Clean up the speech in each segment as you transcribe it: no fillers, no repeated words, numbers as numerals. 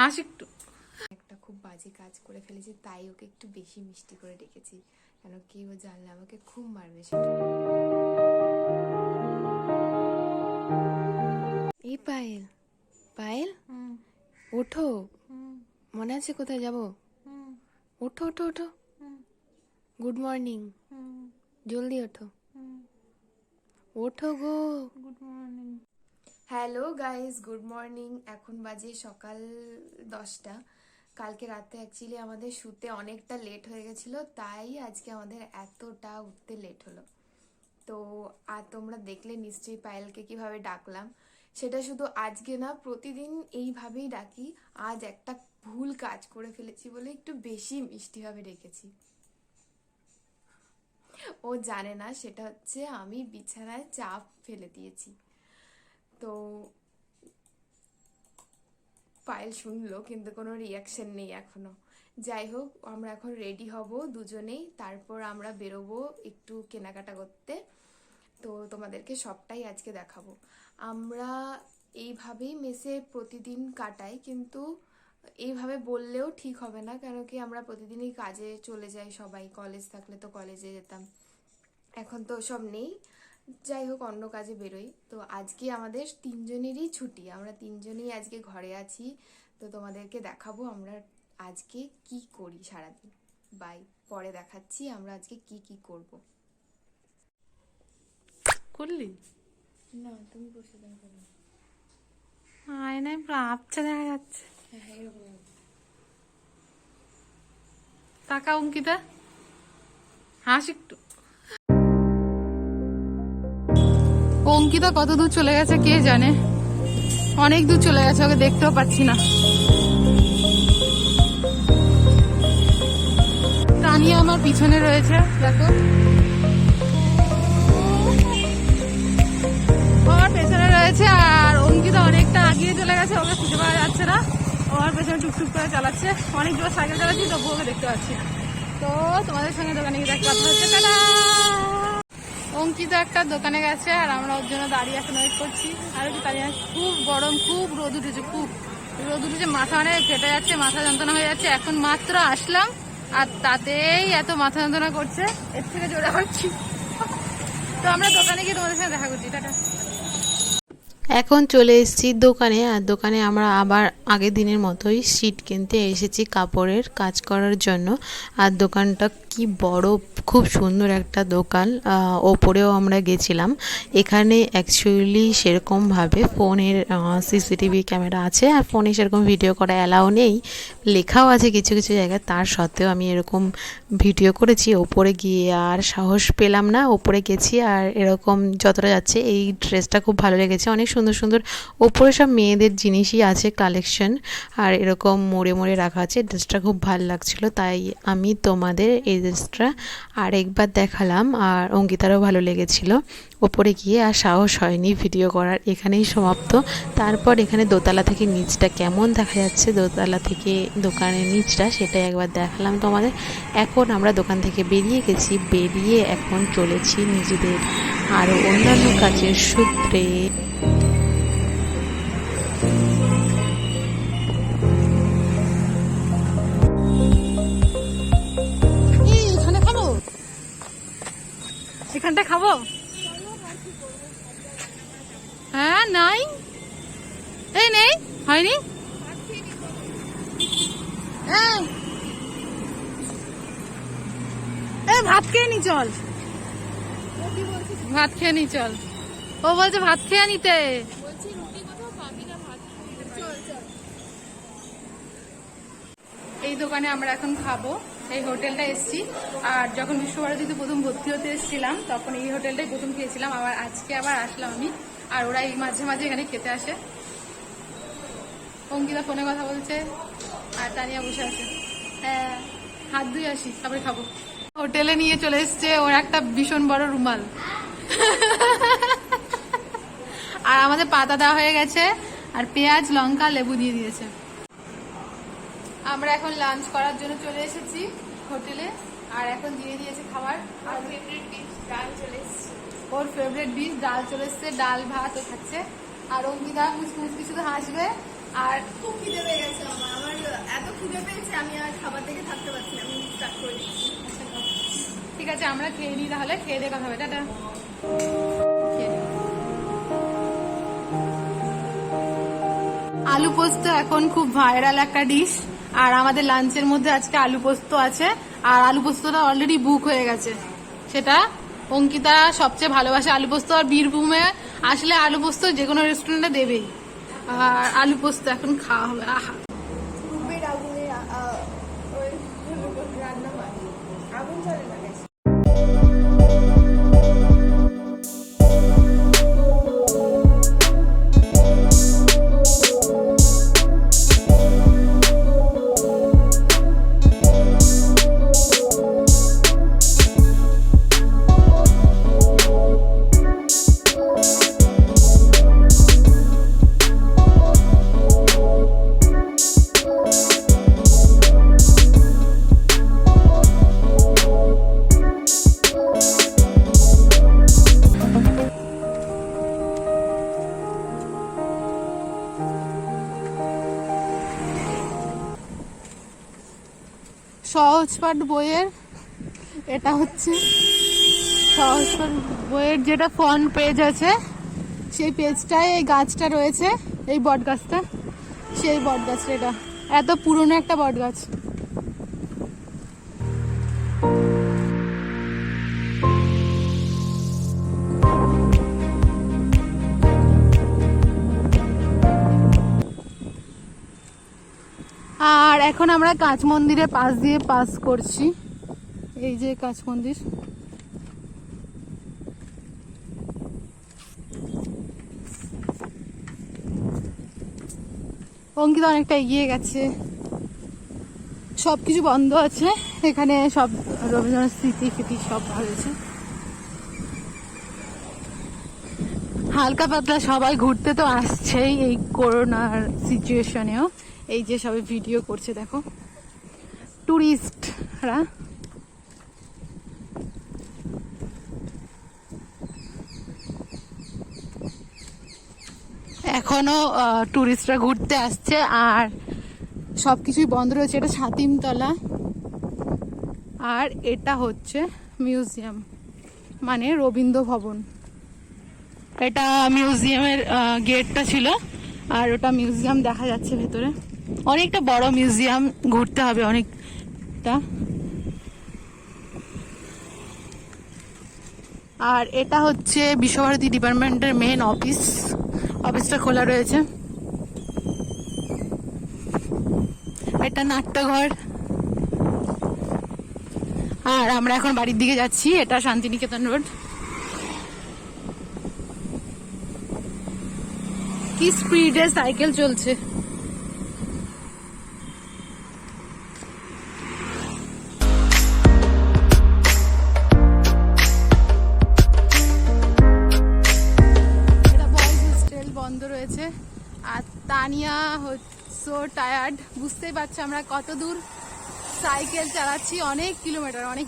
হাস একটু। একটা খুব বাজে কাজ করে ফেলেছি, তাই ওকে একটু বেশি মিষ্টি করে ডেকেছি, কেন কেউ জানলে আমাকে খুব মারবে সেটা। এই পায়েল, পায়েল ওঠো, মনে আছে কোথায় যাব? ওঠো ওঠো ওঠো, গুড মর্নিং, জলদি ওঠো, ওঠো গো। Good morning. Hello guys, good morning. এখন বাজে সকাল 10টা। কালকে রাতে অ্যাকচুয়ালি আমাদের শুতে অনেকটা লেট হয়ে গেছিলো, তাই আজকে আমাদের এতটা উঠতে লেট হলো। তো আর তোমরা দেখলে নিশ্চয়ই পায়েলকে কিভাবে ডাকলাম। সেটা শুধু আজকে না, প্রতিদিন এইভাবেই ডাকি। আজ একটা ভুল কাজ করে ফেলেছি বলে একটু বেশি মিষ্টিভাবে ডেকেছি। ও জানে না সেটা হচ্ছে আমি বিছানায় চাপ ফেলে দিয়েছি। তো পায়েল শুনলো, কিন্তু কোনো রিয়াকশন নেই এখনো। যাই হোক, আমরা এখন রেডি হব দুজনেই, তারপর আমরা বেরোবো একটু কেনাকাটা করতে। তো তোমাদেরকে সবটাই আজকে দেখাবো। আমরা এইভাবেই মেসে প্রতিদিন কাটাই, কিন্তু এইভাবে বললেও ঠিক হবে না, কেন কি আমরা প্রতিদিনই কাজে চলে যাই সবাই। কলেজ থাকলে তো কলেজে যেতাম, এখন তো সব নেই। যাই হোক, অন্য কাজে বেরোই। তো আজকে আমাদের তিনজনেরই ছুটি, আমরা তিনজনেই আজকে ঘরে আছি। তো তোমাদেরকে দেখাবো আমরা আজকে কি করি সারাদিন। বাই, পরে দেখাচ্ছি আমরা আজকে কি কি করব। করলি না, তুমি বসে দেখো। আয়নায় পুরো আবছা দেখা যাচ্ছে। হ্যাঁ, এরকম। টাকা অঙ্কিতা, হাস একটু। অঙ্কিতা কত দূর চলে গেছে কে জানে, অনেক দূর চলে গেছে, ওকে দেখতেও পাচ্ছি না। তানিয়া আমার পিছনে রয়েছে, দেখো আমার পেছনে রয়েছে। আর অঙ্কিতা অনেকটা আগিয়ে চলে গেছে, ওকে খুঁজে পাওয়া যাচ্ছে না। আমার পেছনে টুকটুক করে চালাচ্ছে, অনেক জোর সাইকেল চালাচ্ছি, তবু ওকে দেখতে পাচ্ছি না। তো তোমাদের সঙ্গে দোকানে গিয়ে দেখা হচ্ছে। টাটা। অঙ্কিতা একটা দোকানে গেছে আর আমরা ওর জন্য দাঁড়িয়ে এখন ওয়েট করছি। আর কি দাঁড়িয়ে, খুব গরম, খুব রোদ উঠেছে, খুব রোদ উঠেছে, মাথা অনেক ফেটে যাচ্ছে, মাথা যন্ত্রণা হয়ে যাচ্ছে। এখন মাত্র আসলাম আর তাতেই এত মাথা যন্ত্রণা করছে, এর থেকে জোরে হচ্ছি। তো আমরা দোকানে গিয়ে তোমাদের সঙ্গে দেখা করছি। টাটা। এখন চলে এসেছি দোকানে। আর দোকানে আমরা আবার আগের দিনের মতোই শিট কিনতে এসেছি কাপড়ের কাজ করার জন্য। আর দোকানটা কি বড়, খুব সুন্দর একটা দোকান। ওপরেও আমরা গেছিলাম। এখানে অ্যাকচুয়ালি সেরকমভাবে ফোনের সিসিটিভি ক্যামেরা আছে, আর ফোনে সেরকম ভিডিও করা অ্যালাউ নেই, লেখাও আছে কিছু কিছু জায়গায়। তার সত্ত্বেও আমি এরকম ভিডিও করেছি। ওপরে গিয়ে আর সাহস পেলাম না, ওপরে গেছি। আর এরকম যতটা যাচ্ছে, এই ড্রেসটা খুব ভালো লেগেছে, অনেক সুন্দর সুন্দর ওপরে সব মেয়েদের জিনিসই আছে কালেকশন, আর এরকম মোড়ে মোড়ে রাখা আছে। ড্রেসটা খুব ভালো লাগছিলো, তাই আমি তোমাদের এই ড্রেসটা আরেকবার দেখালাম। আর অঙ্কিতারও ভালো লেগেছিল। ওপরে গিয়ে আর সাহস হয়নি ভিডিও করার, এখানেই সমাপ্ত। তারপর এখানে দোতলা থেকে নিচটা কেমন দেখা যাচ্ছে, দোতলা থেকে দোকানের নিচটা, সেটাই একবার দেখালাম তোমাদের। এখন আমরা দোকান থেকে বেরিয়ে গেছি, বেরিয়ে এখন চলেছি নিজেদের আরও অন্যান্য কাজের সূত্রে। এখানে খাবো, এখানটা খাবো। হ্যাঁ, নাই, এই নেই, হয়নি। ভাত খেয়ে নি চল, ভাত খেয়ে নি চল। ও বলছে ভাত খেয়ে নিতে। এই দোকানে আমরা এখন খাবো, এই হোটেলটা এসছি। আর যখন বিশ্বভারতীতে প্রথম ভর্তি হতে এসেছিলাম, তখন এই হোটেলটাই প্রথম খেয়েছিলাম। আবার আজকে আবার আসলাম আমি, আর ওরা এই মাঝে মাঝে এখানে খেতে আসে। অঙ্কিতা ফোনে কথা বলছে আর তানিয়া বসে আছে। হ্যাঁ, হাত ধুয়ে আসি তারপরে খাবো। হোটেলে নিয়ে চলে এসছে ওর একটা ভীষণ বড় রুমাল। আর আমাদের পাতা দেওয়া হয়ে গেছে, আর পেঁয়াজ, লঙ্কা, লেবু দিয়ে দিয়েছে। আমরা এখন লাঞ্চ করার জন্য চলে এসেছি হোটেলে, আর এখন দিয়ে দিয়েছে খাবার। আর ফেভারিট ডিশ ডাল চলে এসেছে, ওর ফেভারিট ডিশ ডাল চলে এসছে, ডাল ভাত ও খাচ্ছে। আর অঙ্কিতা মুচকি শুধু হাসবে আর খুব খিদে পেয়ে গেছে আমার এত খিদে পেয়েছে আমি আর খাবার থেকে থাকতে পারছি না, আমি স্টার্ট করে দিচ্ছি। ঠিক আছে, আমরা খেয়ে নিই তাহলে, খেয়ে দিয়ে কথা হবে। টাটা। খেয়ে নিই। আলু পোস্ত এখন খুব ভাইরাল একটা ডিশ, আর আমাদের লাঞ্চের মধ্যে আজকে আলু পোস্ত আছে। আর আলু পোস্তটা অলরেডি বুক হয়ে গেছে, সেটা অঙ্কিতা সবচেয়ে ভালোবাসে আলু পোস্ত। আর বীরভূমে আসলে আলু পোস্ত যে কোনো রেস্টুরেন্টে দেবেই। আর আলু পোস্ত এখন খাওয়া হবে। আহা, খুবই আগুনে রান্না হয়, আগুন চলে না গ্যাসে। সহজপাঠ বইয়ের এটা হচ্ছে সহজপাঠ বইয়ের যেটা ফ্রন্ট পেজ আছে, সেই পেজটায় এই গাছটা রয়েছে, এই বট গাছটা, সেই বট গাছটা। এটা এত পুরনো একটা বট গাছ। আর এখন আমরা কাঁচ মন্দিরের পাশ দিয়ে পাস করছি, এই যে কাঁচ মন্দির। অঙ্কিতা অনেকটা এগিয়ে গেছে, সবকিছু বন্ধ আছে এখানে, সব রবীন্দ্রনাথ স্মৃতি ফিতি সব রয়েছে। হালকা পাতলা সবাই ঘুরতে তো আসছেই এই করোনার সিচুয়েশনেও। এই যে সবাই ভিডিও করছে, দেখো টুরিস্টরা। এখনো টুরিস্টরা ঘুরতে আসছে, আর সবকিছুই বন্ধ রয়েছে। এটা ছাতিমতলা, আর এটা হচ্ছে মিউজিয়াম, মানে রবীন্দ্র ভবন। এটা মিউজিয়ামের গেটটা ছিল, আর ওটা মিউজিয়াম দেখা যাচ্ছে ভেতরে। অনেকটা বড় মিউজিয়াম, ঘুরতে হবে অনেকটা। আর এটা হচ্ছে বিশ্বভারতী ডিপার্টমেন্টের মেন অফিস, অফিসটা খোলা রয়েছে। এটা নাট্যঘর। আর আমরা এখন বাড়ির দিকে যাচ্ছি, এটা শান্তিনিকেতন রোড। কি স্পিডে সাইকেল চলছে। এটা বয়েজ হোস্টেল বন্ধ রয়েছে। আর তানিয়া হচ্ছে টায়ার্ড, বুঝতেই পারছি আমরা কত দূর সাইকেল চালাচ্ছি, অনেক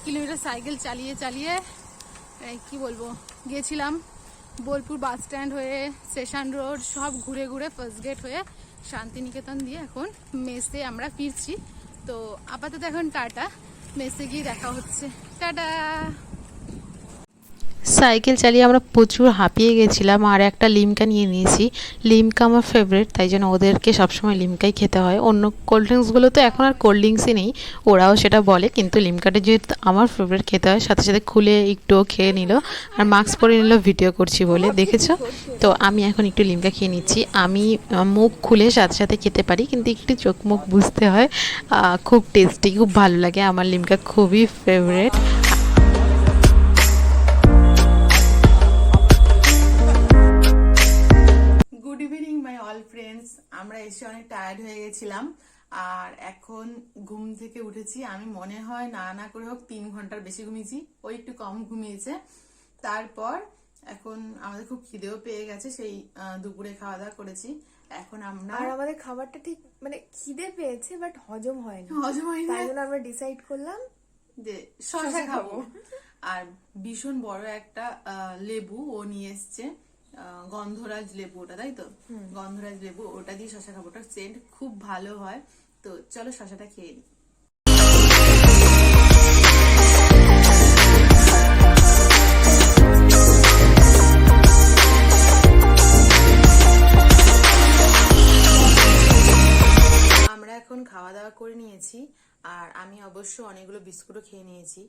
কিলোমিটার সাইকেল চালিয়ে চালিয়ে কি বলবো। গেছিলাম বোলপুর বাস স্ট্যান্ড হয়ে, স্টেশন রোড সব ঘুরে ঘুরে ফার্স্ট গেট হয়ে শান্তিনিকেতন দিয়ে এখন মেসে আমরা ফিরছি। তো আপাতত এখন টাটা, মেসে গিয়ে দেখা হচ্ছে। টাটা। সাইকেল চালিয়ে আমরা প্রচুর হাঁপিয়ে গেছিলাম, আর একটা লিমকা নিয়ে নিয়েছি। লিমকা আমার ফেভারিট, তাই জন্য ওদেরকে সবসময় লিমকাই খেতে হয়। অন্য কোল্ড ড্রিঙ্কসগুলো তো এখন আর কোল্ড ড্রিঙ্কসই নেই, ওরাও সেটা বলে, কিন্তু লিমকাটা যেহেতু আমার ফেভারিট খেতে হয়, সাথে সাথে খুলে একটুও খেয়ে নিল, আর মাস্ক পরে নিল ভিডিও করছি বলে, দেখেছো তো। আমি এখন একটু লিমকা খেয়ে নিচ্ছি। আমি মুখ খুলে সাথে সাথে খেতে পারি, কিন্তু একটু চোখ মুখ বুঝতে হয়। খুব টেস্টি, খুব ভালো লাগে, আমার লিমকা খুবই favourite. Good evening my all friends. আমরা এসে অনেক টায়ার্ড হয়ে গেছিলাম, আর এখন ঘুম থেকে উঠেছি। আমি মনে হয় না করে হোক 3 ঘন্টার বেশি ঘুমিয়েছি, ওই একটু কম ঘুমিয়েছে। তারপর এখন আমাদের খুব খিদেও পেয়ে গেছে, সেই দুপুরে খাওয়া দাওয়া করেছি। এখন আমরা, আর আমাদের খাবারটা ঠিক মানে খিদে পেয়েছে বাট হজম হয়নি, তাই জন্য আমরা ডিসাইড করলাম যে শসা খাবো। আর ভীষণ বড় একটা লেবু ও নিয়ে এসছে, গন্ধরাজ লেবু, ওটা তাই তো? গন্ধরাজ লেবু, ওটা দিয়ে শশা খাবো, ওটার সেন্ট খুব ভালো হয়। তো চলো শশাটা খেয়ে নিই। আমরা এখন খাওয়া দাওয়া করে নিয়েছি, আর আমি অবশ্য অনেকগুলো বিস্কুটও খেয়ে নিয়েছি,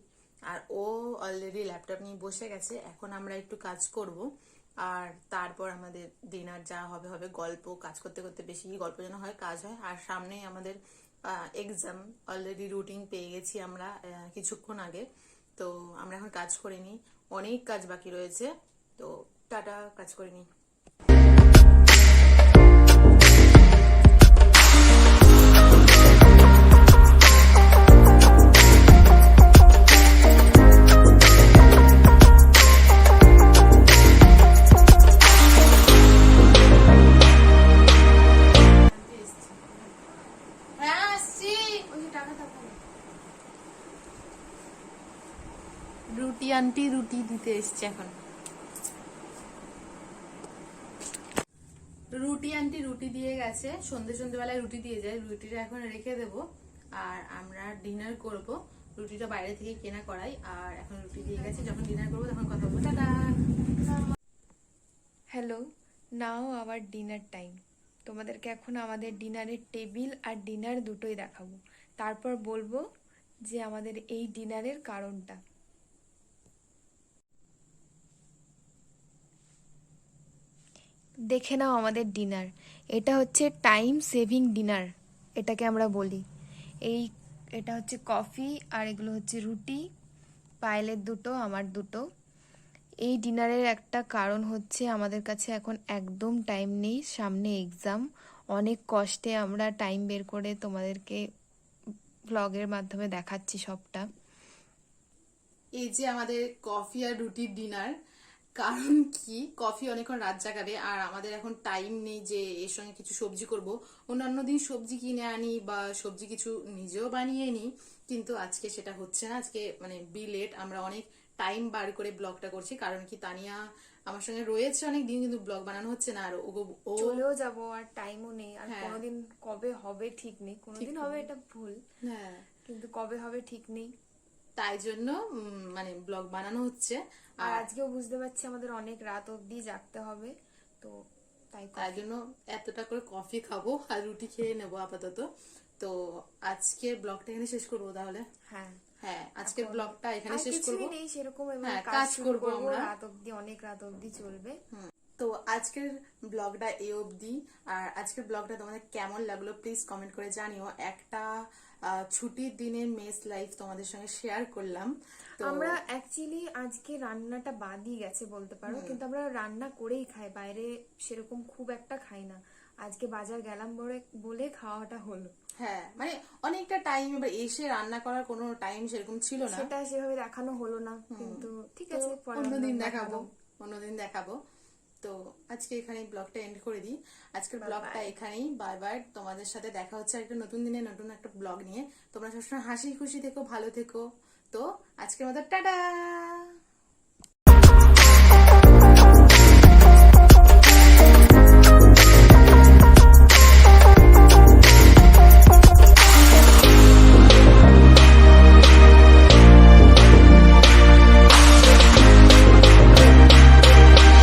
আর ও অলরেডি ল্যাপটপ নিয়ে বসে গেছে। এখন আমরা একটু কাজ করব, আর তারপর আমাদের ডিনার যা হবে হবে। গল্প, কাজ করতে করতে বেশি গল্প যেন হয়, কাজ হয়। আর সামনেই আমাদের এক্সাম, অলরেডি রুটিন পেয়ে গেছি আমরা কিছুক্ষণ আগে। তো আমরা এখন কাজ করিনি, অনেক কাজ বাকি রয়েছে। তো টাটা, কাজ করিনি। রুটি আন্টি রুটি দিতে এসছে এখন। রুটি আন্টি রুটি দিয়ে গেছে, সন্ধ্যেবেলায় রুটি দিয়ে যায়। রুটিটা এখন রেখে দেব, আর আমরা ডিনার করব। রুটিটা বাইরে থেকে কেনা করাই, আর এখন রুটি দিয়ে গেছে। যখন ডিনার করবো তখন কথা বলবো। Tata. Hello, now our dinner time. তোমাদেরকে এখন আমাদের ডিনারের টেবিল আর ডিনার দুটোই দেখাবো, তারপর বলবো যে আমাদের এই ডিনারের কারণটা। দেখে নাও আমাদের ডিনার। এটা হচ্ছে টাইম সেভিং ডিনার, এটাকে আমরা বলি। এটা হচ্ছে কফি, আর এগুলো হচ্ছে রুটি, পায়েলের দুটো, আমার দুটো। এই ডিনারের একটা কারণ হচ্ছে আমাদের কাছে এখন একদম টাইম নেই, সামনে এক্সাম। অনেক কষ্টে আমরা টাইম বের করে তোমাদেরকে ব্লগের মাধ্যমে দেখাচ্ছি সবটা। এই যে আমাদের কফি আর রুটির ডিনার, কারণ কি, কফি অনেকক্ষণ রাত জাগাবে, আর আমাদের এখন টাইম নেই যে এর সঙ্গে কিছু সবজি করব। অন্যান্য দিন সবজি কিনে আনি বা সবজি কিছু নিজেও বানিয়ে নিই, কিন্তু আজকে সেটা হচ্ছে না। আজকে মানে বি লেট, আমরা অনেক টাইম বার করে ব্লগটা করছি। কারণ কি, তানিয়া আমার সঙ্গে রয়েছে অনেক দিন, কিন্তু ব্লগ বানানো হচ্ছে না। আর ও চলেও যাবো, আর টাইমও নেই, আর কোনোদিন কবে হবে ঠিক নেই। কোনোদিন হবে এটা ভুল, হ্যাঁ, কিন্তু কবে হবে ঠিক নেই। তাই জন্য মানে ব্লগ বানানো হচ্ছে। আর আজকেও বুঝতে পারছি আমাদের অনেক রাত অবধি জাগতে হবে, তো তাই জন্য এতটা করে কফি খাবো আর রুটি খেয়ে নেবো আপাতত। তো আজকের ব্লগটা এখানে শেষ করবো তাহলে। হ্যাঁ, আজকের ব্লগটা এখানে শেষ করবো। নেই সেরকম, কাজ করবো আমরা রাত অবধি, অনেক রাত অবধি চলবে। তো আজকের ব্লগটা এই অবধি। আর আজকের ব্লগটা তোমাদের কেমন লাগলো প্লিজ কমেন্ট করে জানিও। একটা ছুটির দিনে মেস লাইফ তোমাদের সঙ্গে শেয়ার করলাম। তো আমরা অ্যাকচুয়ালি আজকে রান্নাটা বাদই গেছে বলতে পারো, কিন্তু আমরা রান্না করেই খাই, বাইরে সেরকম খুব একটা খাই না। আজকে বাজার গেলাম বলে খাওয়াটা হলো। হ্যাঁ, মানে অনেকটা টাইম, এবার এসে রান্না করার কোনো টাইম সেরকম ছিল না, সেটা সেভাবে দেখানো হলো না। কিন্তু ঠিক আছে, অন্যদিন দেখাবো। তো আজকে এখানেই ব্লগটা এন্ড করে দিই। আজকের ব্লগটা এখানেই। Bye bye. তোমাদের সাথে দেখা হচ্ছে একটা নতুন দিনে নতুন একটা ব্লগ নিয়ে। তোমরা সবসময় হাসি খুশি থেকো, ভালো থেকো। তো আজকের মতো টাটা।